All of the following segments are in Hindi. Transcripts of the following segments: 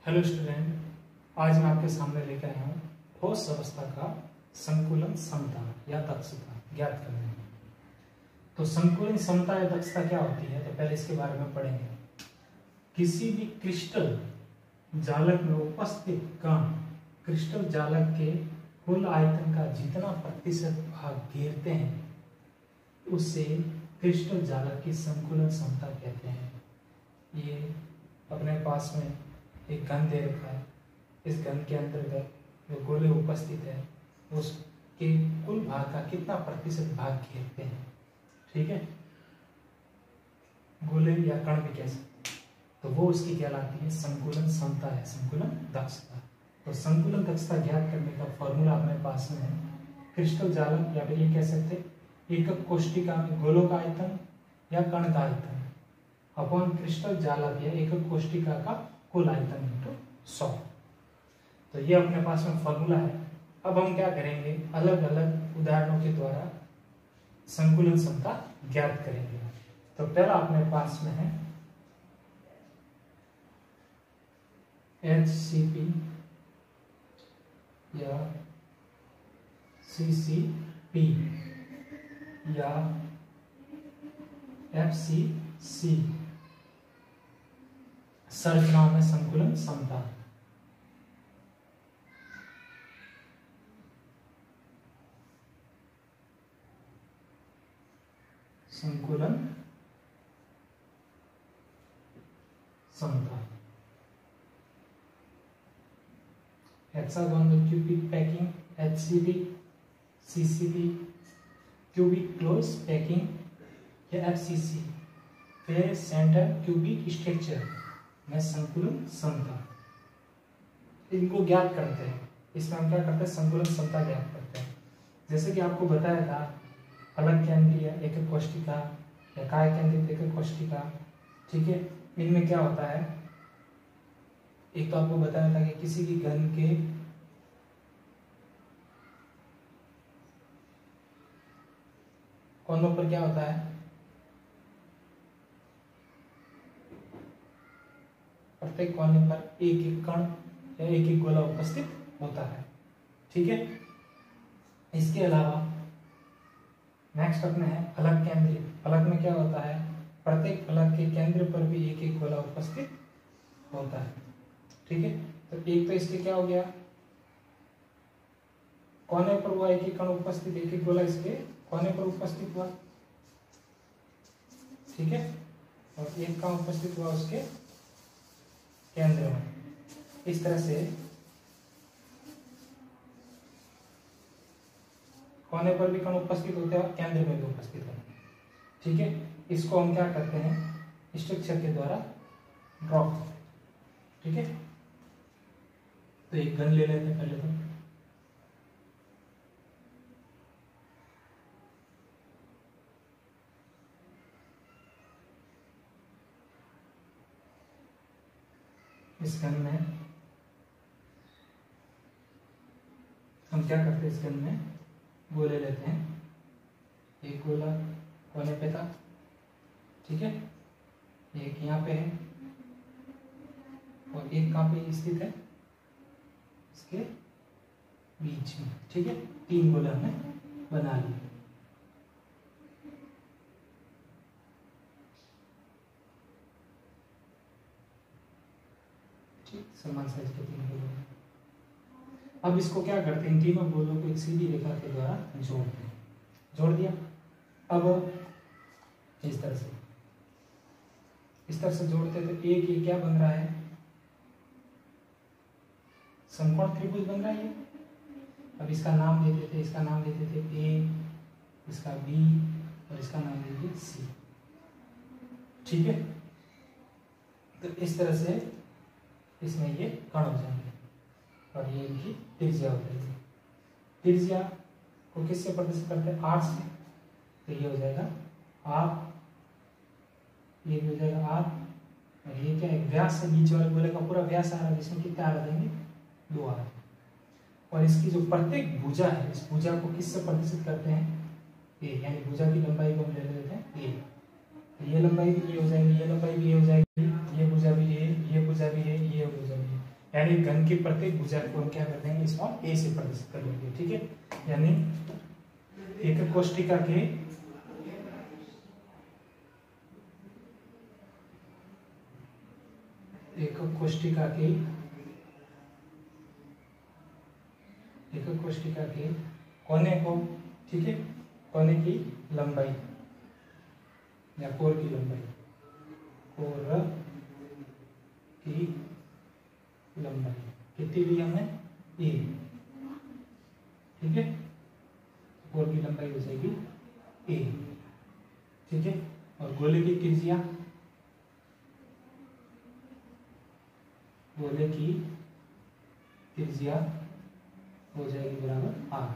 हेलो स्टूडेंट, आज मैं आपके सामने लेकर आया हूँ ठोस अवस्था का संकुलन क्षमता या दक्षता ज्ञात करने में। तो संकुलन क्षमता या दक्षता क्या होती है, तो पहले इसके बारे में पढ़ेंगे। किसी भी क्रिस्टल जालक में उपस्थित कण क्रिस्टल जालक के कुल आयतन का जितना प्रतिशत भाग घेरते हैं उससे क्रिस्टल जालक की संकुलन क्षमता कहते हैं। ये अपने पास में एक घन दे रखा है, इस घन के अंतर्गत जो गोले उपस्थित है उसके कुल भाग का कितना प्रतिशत भाग घेरते हैं। ठीक है, गोले या कण भी कह सकते हैं, तो वो उसकी कहलाती है संकुलन क्षमता है, संकुलन दक्षता। तो संकुलन दक्षता ज्ञात करने का फॉर्मूला अपने पास में है। क्रिस्टल जालक या फिर ये कह सकते हैं एकक कोष्टिका में गोलों का आयतन या कण का आयतन अपॉन क्रिस्टल जालक या एकक कोष्टिका का कुल आयतन इंटू 100। तो ये अपने पास में फॉर्मूला है। अब हम क्या करेंगे, अलग अलग उदाहरणों के द्वारा संकुलन क्षमता ज्ञात करेंगे। तो पहला अपने पास में है HCP या CCP या FCC संरचनाओं में संकुलन क्षमता। संकुलन क्षमता हेक्सागोन में cubic packing HCP, CCP cubic close packing या FCC फिर सेंटर क्यूबिक स्ट्रक्चर में संकुलन क्षमता। इनको ज्ञात करते हैं। इसमें हम क्या करते हैं, संकुलन क्षमता ज्ञात करते हैं। जैसे कि आपको बताया था अलग केंद्रीय एकक कोष्टिका या काय केंद्रित एकक कोष्टिका। ठीक है, इनमें क्या होता है, एक तो आपको बताया था कि किसी भी घन के कोनों पर क्या होता है, प्रत्येक कोने पर एक एक कण या एक एक गोला उपस्थित होता है। ठीक है, इसके अलावा नेक्स्ट अपने है फलक केंद्रित। फलक में क्या होता है, प्रत्येक फलक के केंद्र पर भी एक एक गोला उपस्थित होता है। ठीक है, तो एक तो इसके क्या हो गया, कोने पर हुआ एक एक कण उपस्थित, एक एक गोला इसके कोने पर उपस्थित हुआ। ठीक है, और एक कण उपस्थित हुआ उसके केंद्र में। इस तरह से कोने पर भी कण उपस्थित होते हैं और केंद्र में भी उपस्थित होते हैं। ठीक है, इसको हम क्या करते हैं, स्ट्रक्चर के द्वारा ड्रॉ करते हैं। ठीक है, तो एक घन ले लेते हैं पहले तो। इस घन में हम क्या करते हैं, इस घन में गोले लेते हैं। एक गोला कोने पे था, ठीक है, एक यहाँ पे है और एक कहाँ पे स्थित है, इसके बीच में। ठीक है, तीन गोले हमने बना लिए। समान साइज के तीन गोले। अब इसको क्या करते हैं, तीनों गोलों को एक सीधी रेखा के द्वारा जोड़ते हैं। जोड़ दिया। अब इस तरह से जोड़ते तो एक ये क्या बन रहा है, समकोण त्रिभुज बन रहा है ये। अब इसका नाम देते थे, इसका नाम देते थे ए, इसका बी और इसका नाम देते सी। ठीक है, तो इस तरह से इसमें ये कण हो जाएंगे और ये इनकी त्रिज्या हो जाएगी। त्रिज्या को किससे प्रदर्शित करते हैं, आर से। तो ये हो जाएगा आर, ये भी हो जाएगा आर, और ये क्या है, व्यास है, नीचे वाले गोले का पूरा व्यास आ रहा है, जिसमें कितने आर आ जाएंगे, 2 आर। और इसकी जो प्रत्येक भुजा है, इस भुजा को किससे प्रदर्शित करते हैं, ए, यानी भुजा की लंबाई को हम ले लेते हैं ए। ये लंबाई भी ये हो जाएगी, ये लंबाई भी ये हो जाएगी, ये भुजा भी ये भुजा भी है, ये भुजा भी है। यानी घन की प्रत्येक भुजा को हम क्या कर देंगे, स्मॉल ए से प्रदर्शित कर लेंगे। ठीक है, यानी एक कोष्टिका के कोने को, ठीक है, कोने की लंबाई या कोर की लंबाई, कोर की लंबाई कितनी ली हमने, ए। ठीक है, कोर की लंबाई हो जाएगी ए। ठीक है, और गोले की त्रिज्या, गोले की त्रिज्या हो जाएगी बराबर आर।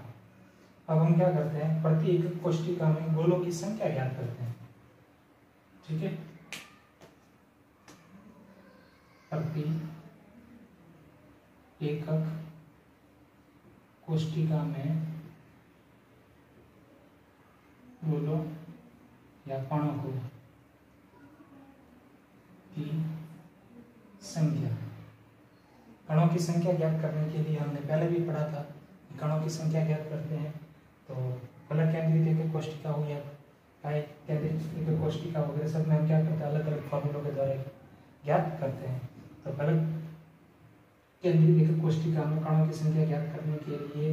अब हम क्या करते हैं, प्रति एकक कोष्टिका में गोलों की संख्या ज्ञात करते हैं। ठीक है, प्रति एकक कोष्टिका में गोलों या कणों को की संख्या, कणों की संख्या ज्ञात करने के लिए हमने पहले भी पढ़ा था, कणों की संख्या ज्ञात करते हैं तो फलक केंद्रित एकक कोष्टिका हो या काय केंद्रित एकक कोष्टिका वगैरह सब में हम क्या करते हैं, अलग अलग फॉर्मूलों के द्वारा ज्ञात करते हैं। तो फलक केंद्रित एकक कोष्टिका में कणों की संख्या ज्ञात करने के लिए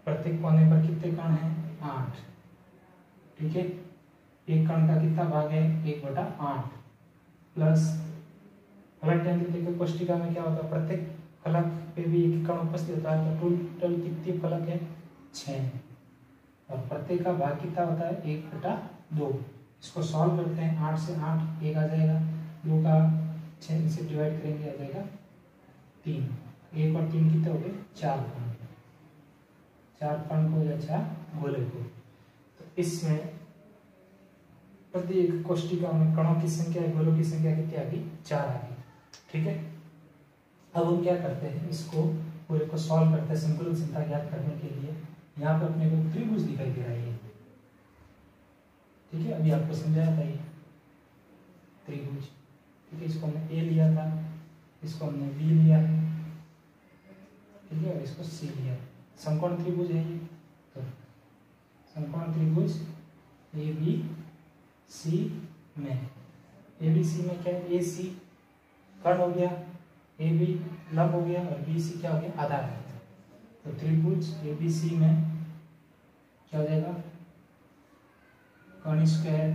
प्रत्येक कोने पर कितने कण हैं, 8। ठीक है, एक कण का कितना भाग है, 1/8 प्लस फलक केंद्रित एकक कोष्टिका में क्या होता है, प्रत्येक फलक पे भी एक कण उपस्थित होता है, तो टोटल कितने फलक है, 6, और प्रत्येक का भाग कितना होता है, 1/2। इसको सॉल्व करते हैं, 8 से 8 1 आ जाएगा, 2 का 6 से डिवाइड करेंगे आ जाएगा 3, 1 और 3 कितने हो गए, 4 कण, 4 कण को या 4 गोले को। तो इसमें प्रति एक कोष्टिका में कणों की संख्या, गोलों की संख्या कितनी आ गई, 4 आ गई। ठीक है, अब हम क्या करते हैं, इसको पूरे को सॉल्व करते हैं संकुलन क्षमता ज्ञात करने के लिए। यहाँ पे अपने को त्रिभुज दिखाई दे रहा है, ठीक है, अभी आपको समझाया था ये त्रिभुज। ठीक है, इसको हमने ए लिया था, इसको हमने बी लिया है, ठीक है, और इसको सी लिया। समकोण त्रिभुज है ये, तो समकोण त्रिभुज ए बी सी में, ए बी सी में क्या है, ए सी कर्ण हो गया, ए बी लंब हो गया, और बी सी क्या हो गया, आधार है। तो त्रिभुज ए बी सी में क्या हो जाएगा, कर्ण स्क्वायर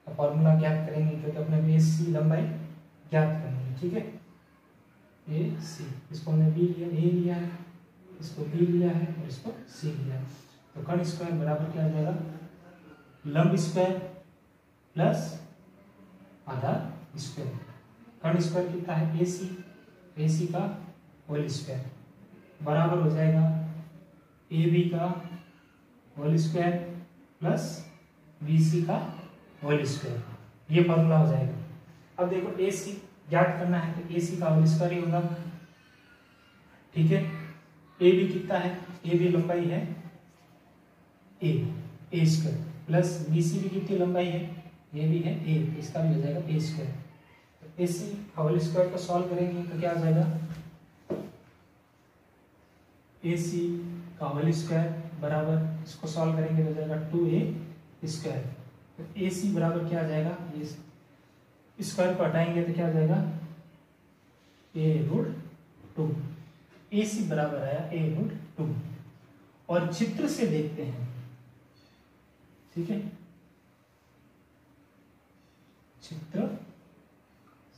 का फॉर्मूला ज्ञात करेंगे, क्योंकि अपने ए सी लंबाई ज्ञात करनी है। ठीक है, ए सी, इसको हमने बी लिया, ए लिया है, इसको बी लिया है, और इसको सी लिया है। तो कर्ण स्क्वायर बराबर क्या हो जाएगा, लंब स्क्वायर प्लस आधार स्क्वायर। कर्ण स्क्वायर कितना है, ए सी का होल स्क्वायर बराबर हो जाएगा ए बी का whole square plus B C का होल स्क्वायर, ये फॉर्मूला हो जाएगा। अब देखो ए सी ज्ञात करना है, तो ए सी का होल स्क्वायर ही होगा। ठीक है, ए बी कितना है, ए बी लंबाई है ए स्क्वायर, प्लस बी सी भी कितनी लंबाई है, ये भी है ए, इसका भी हो जाएगा ए स्क्वायर। तो ए सी का होल स्क्वायर को सॉल्व करेंगे तो क्या आ जाएगा, ए सी का होल स्क्वायर बराबर, इसको सॉल्व करेंगे तो हो जाएगा 2a स्क्वायर। तो ए सी बराबर क्या आ जाएगा, ये स्क्वायर को हटाएंगे तो क्या आ जाएगा, a√2। ए सी बराबर आया a√2। और चित्र से देखते हैं, ठीक है, चित्र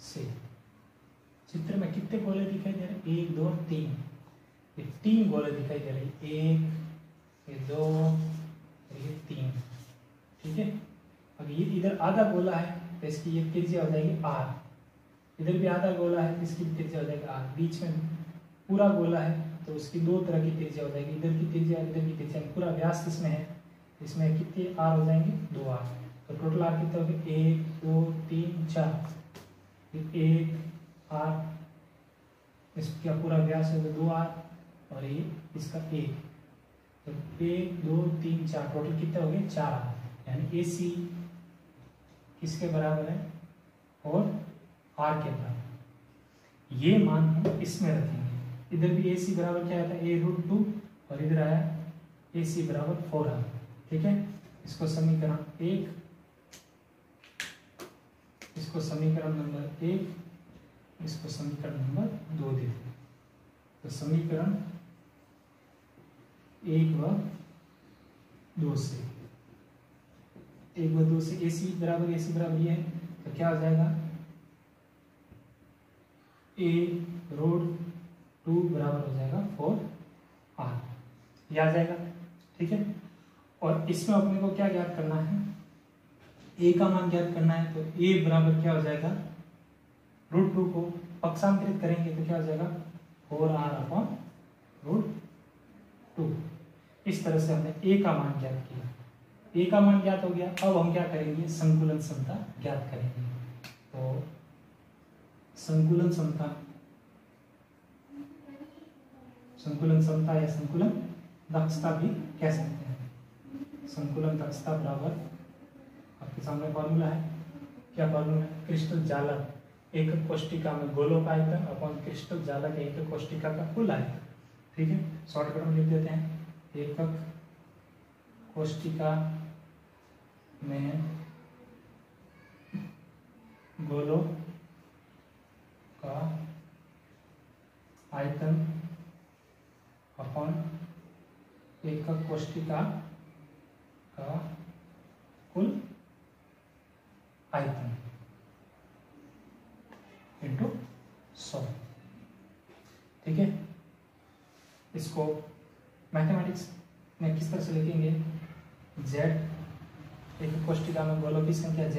से, चित्र में कितने गोले दिखाई दे रहे हैं, 1 2 3, ये 3 गोले दिखाई दे रहे हैं, 1 ये 2 ये 3। ठीक है, अब ये इधर आधा गोला है तो इसकी ये त्रिज्या हो जाएगी r, इधर भी आधा गोला है तो इसकी त्रिज्या हो जाएगी r, बीच में पूरा गोला है तो उसकी 2 तरह की त्रिज्या हो जाएगी, इधर की त्रिज्या इधर की त्रिज्या। पूरा व्यास किसमें है, इसमें कितने r हो जाएंगे, 2r। तो टोटल r कितने हो गए, 1 2 3 4, 1 r, इसका पूरा व्यास है 2r, और ये इसका 1, तो 1 2 3 4, टोटल कितने हो गए, 4r। यानी ए सी किसके बराबर है, और r के बराबर। ये मान हम इसमें रखेंगे। इधर भी AC बराबर क्या आता है a√2 और इधर आया AC बराबर 4 आ। ठीक है, इसको समीकरण 1, इसको समीकरण नंबर 1, इसको समीकरण नंबर 2 दे दें। तो समीकरण 1 व 2 से AC बराबर ये है, तो क्या हो जाएगा a√2 बराबर हो जाएगा 4r, ये आ जाएगा। ठीक है, और इसमें अपने को क्या ज्ञात करना है, a का मान ज्ञात करना है। तो a बराबर क्या हो जाएगा, √2 को पक्षांतरित करेंगे तो क्या हो जाएगा 4r/√2। इस तरह से हमने a का मान ज्ञात किया, a का मान ज्ञात हो गया। अब हम क्या करेंगे, संकुलन क्षमता ज्ञात करेंगे। तो संकुलन क्षमता या संकुलन दक्षता भी कह सकते हैं। संकुलन दक्षता बराबर आपके सामने फॉर्मूला है। क्या फॉर्मूला है, क्रिस्टल जालक एकक कोष्टिका में गोलोक आयतन अपॉन क्रिस्टल जालक एकक कोष्टिका का कुल आयतन। ठीक है, शॉर्टकट में लिख देते हैं, एकक कोष्टिका में गोलोक का आयतन अपॉन एकक कोष्टिका का कुल आयतन इंटू 100। ठीक है, इसको मैथमेटिक्स में किस तरह से लिखेंगे, z एकक कोष्टिका में गोलोक की संख्या z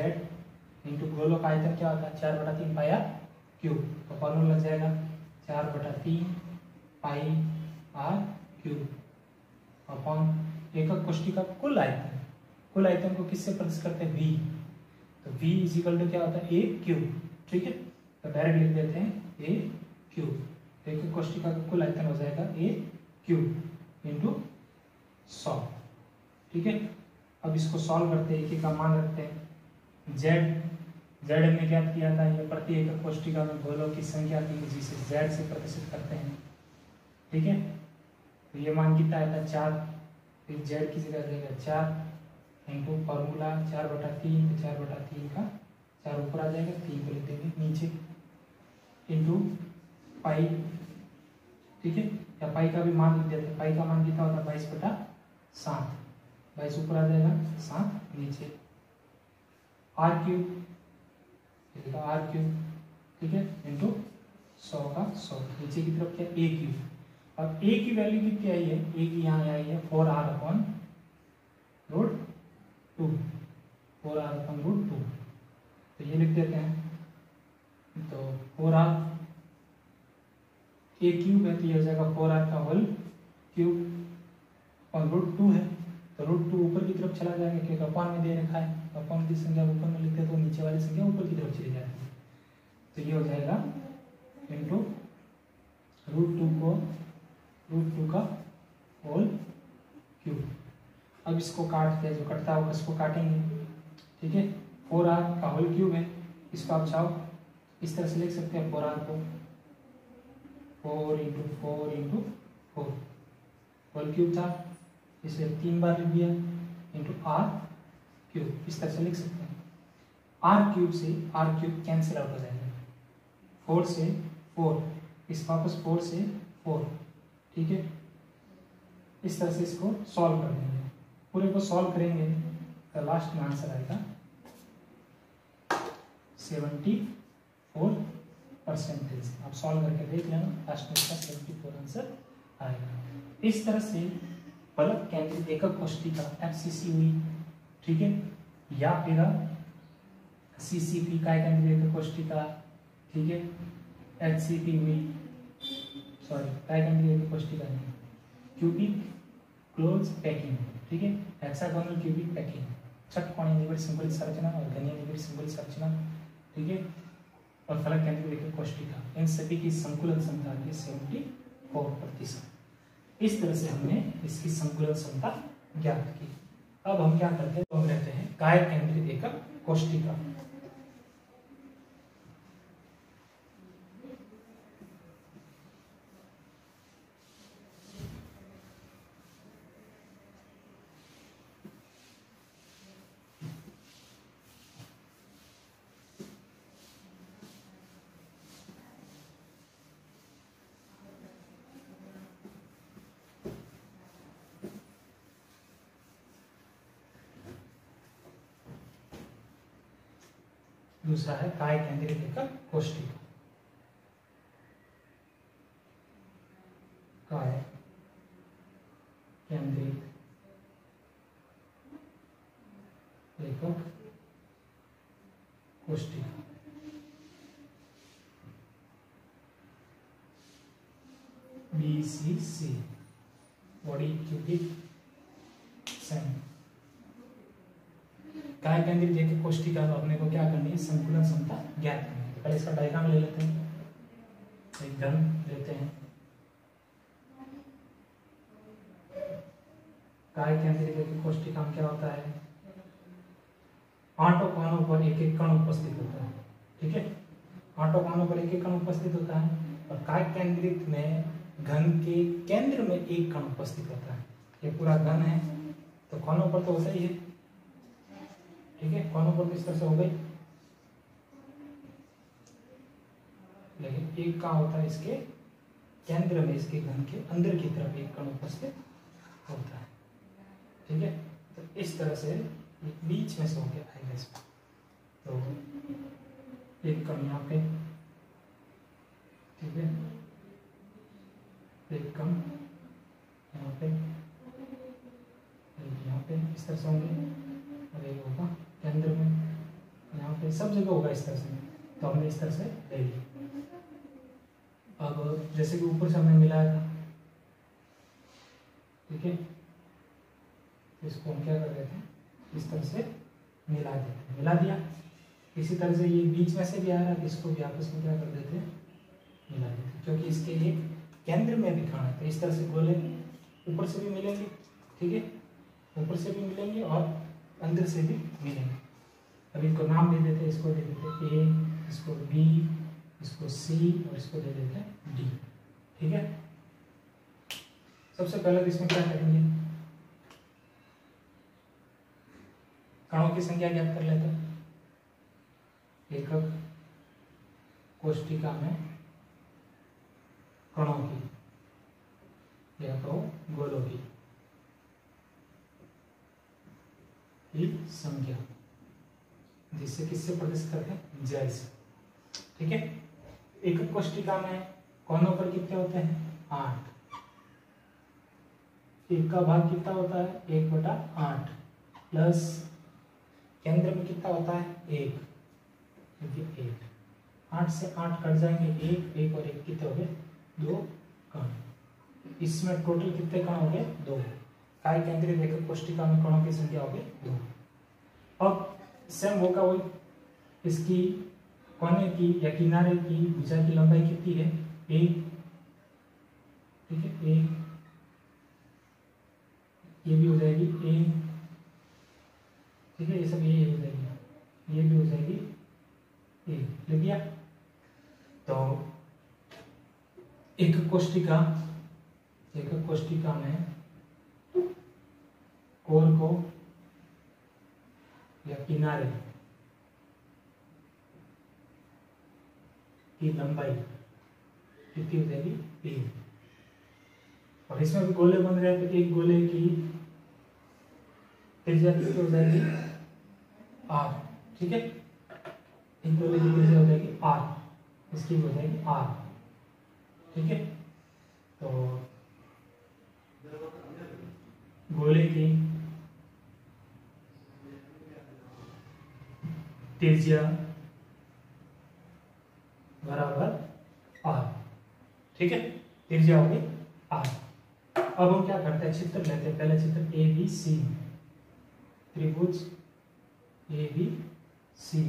इंटू गोलोक आयतन क्या होता है 4/3 पाई r क्यूब। तो फॉर्मूला लग जाएगा 4/3 पाई r क्यूब अपॉन एकक कोष्टिका कुल आयतन। कुल आयतन को किससे प्रदर्शित करते हैं, v। तो v इज इक्वल टू क्या होता है a क्यूब। ठीक है, तो डायरेक्ट लिख देते हैं a क्यूब। तो एकक कोष्टिका का कुल आयतन हो जाएगा a क्यूब इंटू 100। ठीक है, अब इसको सॉल्व करते हैं, एक का मान रखते हैं। z हमने क्या किया था, ये प्रति एकक कोष्टिका में गोलों की संख्या थी जिसे z से प्रदर्शित करते हैं। ठीक है, तो ये मान कितना आया था 4, फिर z की जगह रहेगा 4 इंटू फॉर्मूला 4/3, 4/3 का 4 ऊपर आ जाएगा, 3 को लिख देंगे नीचे इंटू पाई। ठीक है, या पाई का भी मान लिख देते हैं, पाई का मान कितना होता है 22/7, 22 ऊपर आ जाएगा 7 नीचे r क्यूब r क्यूब। ठीक है, इंटू 100 का 100 नीचे की तरफ क्या a क्यूब। अब a की वैल्यू कितनी आई है, a की यहाँ आई है 4r/√2, 4r/√2। तो ये लिख देते हैं, तो 4r a क्यूब है, तो ये हो जाएगा 4r का होल क्यूब और √2 है, तो √2 ऊपर की तरफ चला जाएगा क्योंकि अपॉन में दे रखा है। अपॉन की संख्या ऊपर में लिखते तो नीचे वाली संख्या ऊपर की तरफ चली जाती है। तो ये हो जाएगा इंटू √2 का होल क्यूब। अब इसको काटते हैं, जो कटता होगा इसको काटेंगे। ठीक है, 4r का होल क्यूब है, इसको आप चाहो इस तरह से लिख सकते हैं, 4r को 4 × 4 × 4 होल क्यूब था, इसे 3 बार लिख दिया इंटू r क्यूब, इस तरह से लिख सकते हैं। r क्यूब से r क्यूब कैंसिल आउट हो जाएगा, 4 से 4, इस वापस 4 से 4। ठीक है, इस तरह से इसको सॉल्व कर देंगे, पूरे को सॉल्व करेंगे तो लास्ट में आंसर आएगा 74%। आप सॉल्व करके देख लेना, लास्ट में इसका 74 आंसर आएगा। इस तरह से बलक केंद्रित एकक कोष्टिका FCC हुई। ठीक है, या फिर CCP का केंद्रित एकक कोष्टिका। ठीक है, HCP हुई, सॉरी काय केंद्रित एकक कोष्टिका नहीं, क्यूबिक क्लोज पैकिंग। ठीक है, हेक्सागोनल क्यूबिक पैकिंग, षटकोणीय सिंबल संरचना और घनीय सिंबल संरचना। ठीक है, और फलक केंद्रित एकक कोष्टिका, इन सभी की संकुलन क्षमता की 74%। इस तरह से हमने इसकी संकुलन क्षमता ज्ञात की। अब हम क्या करते हैं, तो हम लेते हैं काय केंद्रित एकक कोष्टिका। दूसरा है काय केंद्रित एकक कोष्टिका। काय केंद्रित एकक कोष्टिका। BCC body cubic cent. काय केंद्रित एकक कोष्टिका तो अपने को क्या करनी है, संकुलन क्षमता ज्ञात करनी है। पहले इसका डायग्राम ले लेते हैं, एक घन लेते हैं। काय केंद्रित एकक कोष्टिका में क्या होता है, 8 कोनों पर एक एक कण उपस्थित होता है। ठीक है, 8 कोनों पर एक एक कण उपस्थित होता है और काय केंद्रित में घन के केंद्र में एक कण उपस्थित होता है। ये पूरा घन है तो कोनों पर तो होता ही है। ठीक है, कोनों पर तो इस तरह से हो गई, लेकिन एक कहाँ होता है, इसके केंद्र में, इसके घन के अंदर की तरफ एक कण उपस्थित होता है। ठीक है, तो इस तरह से बीच में से होके आएगा इसमें। तो एक कण यहाँ पे, ठीक है, एक कण यहाँ पे, एक यहाँ पे, इस तरह से होंगे और एक होगा केंद्र में, यहाँ पे सब जगह होगा इस तरह से। तो हमने इस तरह से ले लिया। अब जैसे कि ऊपर से हमने मिलाया था, ठीक है, इसको हम क्या कर रहे थे, इस तरह से मिला देते, मिला दिया। इसी तरह से ये बीच में से भी आ रहा है, इसको भी आपस में क्या कर देते हैं, मिला देते, क्योंकि इसके एक केंद्र में भी खाना है। तो इस तरह से गोले ऊपर से भी मिलेंगे, ठीक है, ऊपर से भी मिलेंगे और अंदर से भी मिलेंगे। अब इनको नाम दे देते हैं, इसको दे देते ए, इसको बी, इसको सी और इसको दे देते हैं डी। ठीक है, सबसे पहले इसमें क्या करेंगे, कणों की संख्या ज्ञात कर लेते हैं। एकक कोष्टिका में कणों की या तो गोलों की संख्या, जिससे किससे प्रदर्शित करते हैं, जेड से। ठीक है, एकक कोष्टिका में कोनों पर कितने होते हैं, 8। एक का भाग कितना होता है, 1/8 प्लस केंद्र में कितना होता है, 1, क्योंकि 8 से 8 कट जाएंगे, 1 1 और 1 कितने हो गए, 2 कण। इसमें टोटल कितने कण हो गए, 2। काय केंद्रित एकक कोष्टिका में कणों की संख्या हो गई 2। अब सेम होगा वही, इसकी कोने की या किनारे की भुजा की लंबाई कितनी है, 1। ठीक है, 1, ये भी हो जाएगी 1। ठीक है, ये सब ये हो जाएगी, ये भी हो जाएगी 1। लिख दिया। तो एकक कोष्टिका में कोर को या किनारे की लंबाई कितनी हो जाएगी, 3। और इसमें भी गोले बन रहे हैं, तो एक गोले की त्रिज्या कितनी हो जाएगी, r। ठीक है, एक गोले की त्रिज्या हो जाएगी r, इसकी हो जाएगी r। ठीक है, तो गोले की त्रिज्या बराबर r। ठीक है, त्रिज्या होगी r। अब हम क्या करते हैं, चित्र लेते हैं। पहले चित्र ABC, त्रिभुज ABC,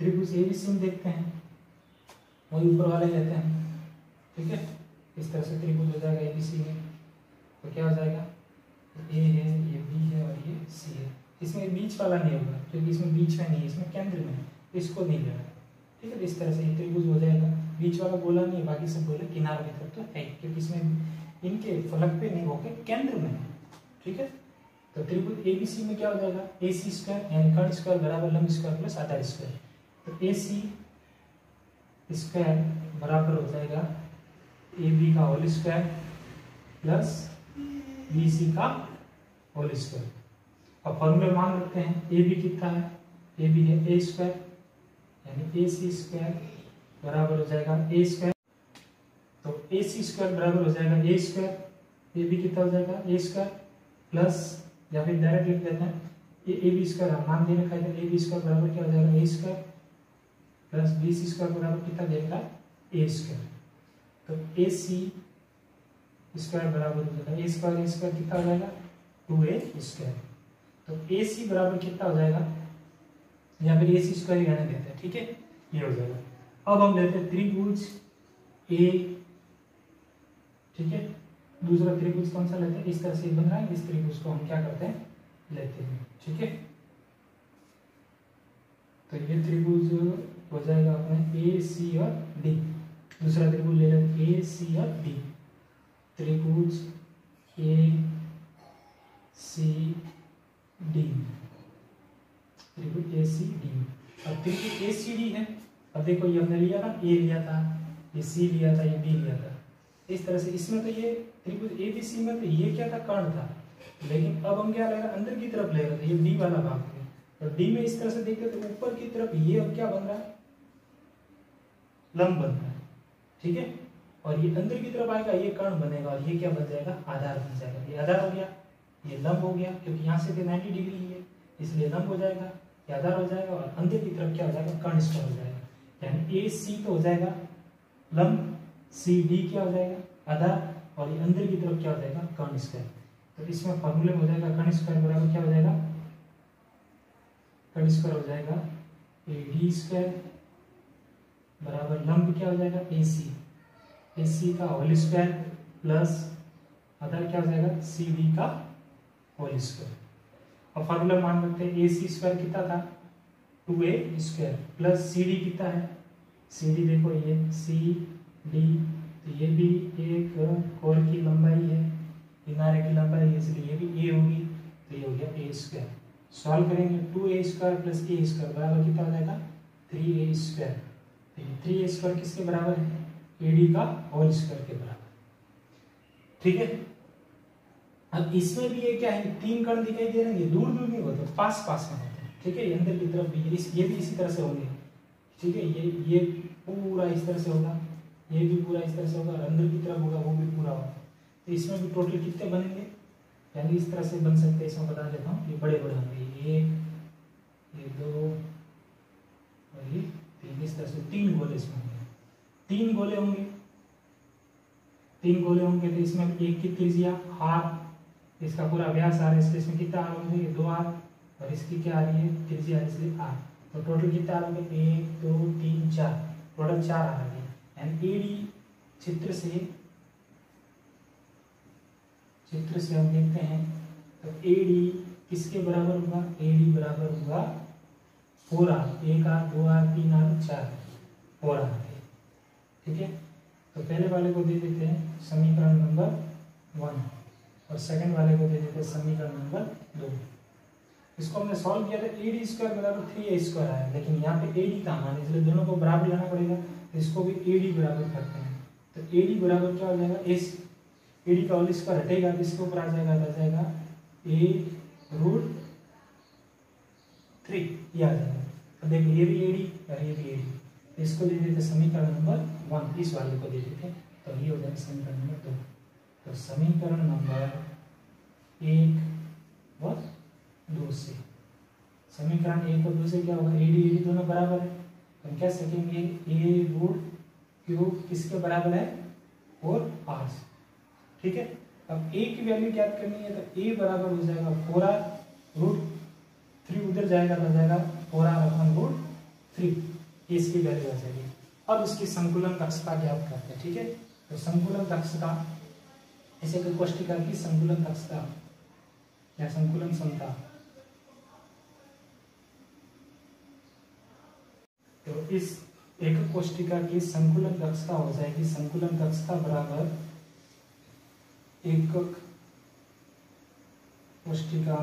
त्रिभुज ABC में देखते हैं, वही ऊपर वाले लेते हैं। ठीक है, इस तरह से त्रिभुज हो जाएगा ABC में। तो क्या हो जाएगा, A है, ये B है और ये C है। इसमें बीच वाला नहीं होगा, क्योंकि इसमें बीच में नहीं है, इसमें केंद्र में है, इसको नहीं लेना। ठीक है, तो इस तरह से ये त्रिभुज हो जाएगा। बीच वाला गोला नहीं है, बाकी सब गोले किनारे की तरफ तो है, क्योंकि इसमें इनके फलक पे नहीं होके केंद्र में है। ठीक है, तो त्रिभुज ABC में क्या हो जाएगा, AC स्क्वायर यानी कर्ण स्क्वायर बराबर लंब स्क्वायर प्लस आधार स्क्वायर। तो AC स्क्वायर बराबर हो जाएगा AB का होल स्क्वायर प्लस BC का होल स्क्वायर। अब फॉर्मूले मान रखते हैं, AB कितना है, AB है A स्क्वायर यानी ए सी स्क्वायर बराबर हो जाएगा ए स्क्वायर, तो ए सी स्क्वायर बराबर हो जाएगा ए स्क्वायर, ये भी कितना हो जाएगा ए स्क्वायर प्लस, या फिर डायरेक्ट लिख देते हैं ये ए बी स्क्वायर मान दे रखा है, ए बी स्क्वायर बराबर क्या हो जाएगा A square plus B C square बराबर कितना देगा ए स्क्वायर, तो ए सी स्क्वायर बराबर हो जाएगा ए स्क्वायर कितना हो जाएगा 2a स्क्वायर, तो ए सी बराबर कितना हो जाएगा, या फिर ए सी स्क्वायर ही रहने देते हैं, ठीक है ये हो जाएगा। अब हम लेते हैं त्रिभुज ए, ठीक है, दूसरा त्रिभुज कौन सा लेते हैं, इस तरह से बन रहा है, इस त्रिभुज को हम क्या करते हैं लेते हैं, ठीक है। तो ये त्रिभुज हो जाएगा अपने ए सी और डी, दूसरा त्रिभुज ले लेते हैं ए सी और डी, त्रिभुज ए सी डी, त्रिभुज ए सी डी। अब त्रिभुज ए सी डी है, अब देखो ये हमने लिया था ए लिया था, ये सी लिया था, ये बी लिया था, इस तरह से इसमें तो ये त्रिभुज ए बी सी में तो ये क्या था कर्ण था, लेकिन अब हम क्या ले रहे हैं अंदर की तरफ ले रहे थे, ये डी वाला भाग है, तो डी में इस तरह से देखते तो ऊपर की तरफ ये अब क्या बन रहा है लंब बन रहा है, ठीक है, और ये अंदर की तरफ आएगा ये कर्ण बनेगा और ये क्या बन जाएगा आधार बन जाएगा, ये आधार हो गया, ये लंब हो गया, क्योंकि यहाँ से 90 डिग्री है इसलिए लंब हो जाएगा, ये आधार हो जाएगा, और अंदर की तरफ क्या हो जाएगा कर्ण स्क्वायर हो जाएगा, यानी ए सी तो हो जाएगा लंब, सी डी क्या हो जाएगा आधार, और ये अंदर की तरफ क्या हो जाएगा कर्ण स्क्वायर। तो इसमें फॉर्मूले में हो जाएगा कर्ण स्क्वायर बराबर क्या हो जाएगा, कर्ण स्क्वायर हो जाएगा ए डी स्क्वायर बराबर लंब क्या हो जाएगा ए सी का होल स्क्वायर प्लस आधार क्या हो जाएगा सी डी का होल स्क्वायर। और फॉर्मूला मान रखते हैं ए सी स्क्वायर कितना था 2a square plus C D कितना है, सी डी देखो ये सी डी, तो ये भी एक कोर की लंबाई है, किनारे की लंबाई है, इसलिए ये भी ए होगी, तो ये हो गया ए स्क्वायर। सॉल्व करेंगे 2a स्क्वायर प्लस ए स्क्वायर बराबर कितना हो जाएगा 3a स्क्वायर, तो ये 3a स्क्वायर किसके बराबर है एडी का होल स्क्वायर के बराबर, ठीक है। अब इसमें भी ये क्या है तीन कण दिखाई दे रहे हैं, ये दूर दूर नहीं होते पास पास में होते हैं, ठीक है, ये अंदर की तरफ भी ये भी इसी तरह से होंगे, ठीक है, ये पूरा इस तरह से होगा, ये भी पूरा इस तरह से होगा, और अंदर की तरफ होगा वो भी पूरा होगा, तो इसमें भी टोटल कितने बनेंगे, यानी इस तरह से बन सकते हैं, इसमें बता देता हूँ, ये बड़े बड़े होंगे, ये 2 और ये 3, इस तरह से 3 गोले इसमें होंगे, 3 गोले होंगे, 3 गोले होंगे, तो इसमें एक की त्रिज्या आर, इसका पूरा व्यास आ रहा है, इसलिए इसमें कितना आर होंगे 2 आर, और इसकी क्या आ रही है त्रिज्या इसलिए आर, तो टोटल कितना आर होंगे 1 2 3 4, टोटल 4 आर आ गए। एंड एडी चित्र से हम देखते हैं, तो एडी किसके बराबर होगा, एडी बराबर होगा 4 R, 1 R 2 R 3 R 4 4 R, ठीक है। तो पहले वाले को दे देते हैं समीकरण नंबर 1 और सेकंड वाले को दे देते हैं समीकरण नंबर 2। इसको हमने सॉल्व किया था एडी स्क्वायर बराबर 3a स्क्वायर आया, लेकिन यहाँ पे एडी का मान है इसलिए दोनों को बराबर लाना पड़ेगा, तो इसको भी एडी बराबर करते हैं, तो एडी बराबर क्या हो जाएगा इस एडी का होल स्क्वायर हटेगा तो इसके ऊपर आ जाएगा a√3 ये आ जाएगा। तो देखो ये भी एडी और ये भी एडी, इसको दे देते समीकरण नंबर 1, इस वाले को दे देते, तो ये हो जाएगा समीकरण नंबर 2। तो समीकरण नंबर 1 और 2 से, समीकरण 1 और 2 से क्या होगा एडी एडी दोनों बराबर है, तो हम कह सकेंगे a√3 किसके बराबर है 4r, ठीक है। अब a की वैल्यू ज्ञात करनी है, तो a बराबर हो जाएगा 4r√3 उधर जाएगा तो जाएगा 4r/√3, इसकी वैल्यू आ जाएगी। अब इसकी संकुलन दक्षता ज्ञात करते हैं, ठीक है। तो संकुलन दक्षता ऐसे कोई कोष्ठिका की संकुलन दक्षता या संकुलन क्षमता, तो इस एक कोष्ठिका की संकुलन दक्षता हो जाएगी, संकुलन दक्षता बराबर एकक कोष्ठिका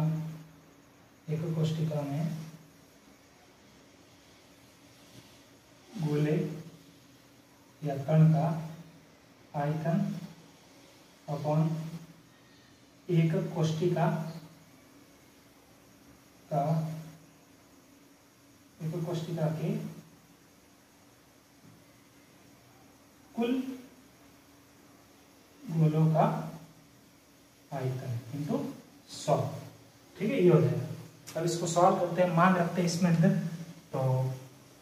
में गोले या कण का आयतन अपॉन एकक कोष्ठिका के कुल गोलों का आयतन इंटू 100। ठीक है, ये हो जाएगा। अब इसको सॉल्व करते हैं, मान रखते हैं इसमें अंदर, तो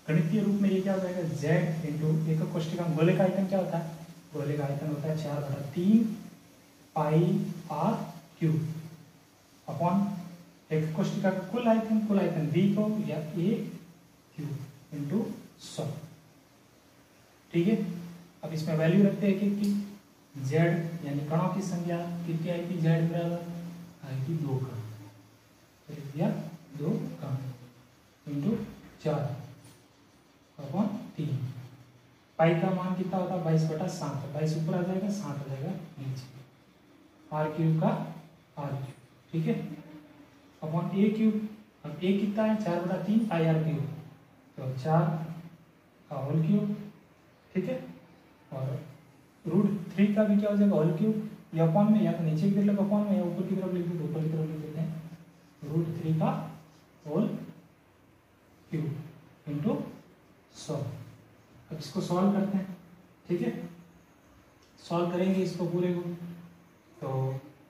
गणितीय रूप में ये क्या हो जाएगा, z इंटू एकक कोष्ठिका गोले का आयतन क्या होता है, गोले का आयतन होता है 4/3 पाई r क्यूब अपॉन एकक कोष्ठिका का कुल आयतन v को या a क्यूब इंटू 100। ठीक है, अब इसमें वैल्यू रखते हैं एक की, z यानी कणों की संख्या कितनी आई थी, z बराबर आई थी 2 कण, तो लिख दिया 2 कण इंटू 4 अपॉन 3। पाई का मान कितना होता है 22/7, 22 ऊपर आ जाएगा 7 आ जाएगा नीचे, r क्यूब का r क्यूब। ठीक है, अपॉन a क्यूब, अब a कितना है 4/3 पाई r क्यूब, तो 4 का होल क्यूब। ठीक है, और √3 का भी क्या हो जाएगा होल क्यूब, या अपॉन में, या तो नीचे की तरफ अपॉन में, या ऊपर की तरफ लिख दो, ऊपर की तरफ लिख देते हैं √3 का होल क्यूब इंटू 100। अब इसको सॉल्व करते हैं। ठीक है, सॉल्व करेंगे इसको पूरे को, तो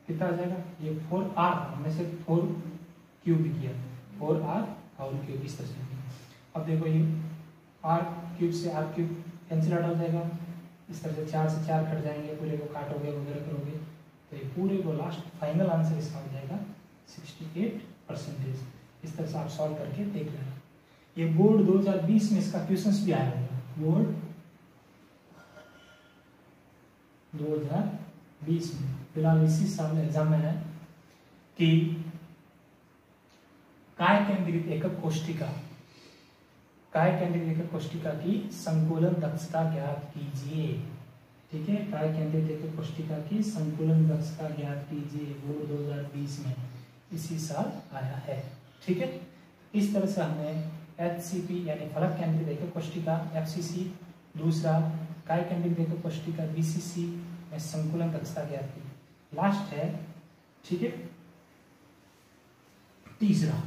कितना आ जाएगा, ये 4r, हमने से 4 क्यूब किया, 4r होल क्यूब इस तरह से। अब देखो ये r क्यूब से r क्यूब कैंसिल आउट हो जाएगा, इस तरह से 4 से 4 कट जाएंगे, पूरे को काटोगे वगैरह करोगे, तो ये पूरे को लास्ट फाइनल आंसर इसका हो जाएगा 68%। इस तरह से आप सॉल्व करके देख लेना। ये बोर्ड 2020 में इसका क्वेश्चंस भी आया होगा, बोर्ड 2020 में, फिलहाल इसी साल एग्जाम में है कि काय केंद्रित एकक कोष्ठिका की संकुलन दक्षता ज्ञात कीजिए। ठीक है, काय केंद्रित एकक कोष्ठिका की संकुलन दक्षता ज्ञात कीजिए, बोर्ड 2020 में इसी साल आया है। ठीक है, इस तरह से हमने HCP यानी फलक केंद्रित एकक कोष्ठिका, FCC दूसरा, काय केंद्रित एकक कोष्ठिका BCC में संकुलन दक्षता ज्ञात की। लास्ट है, ठीक है, तीसरा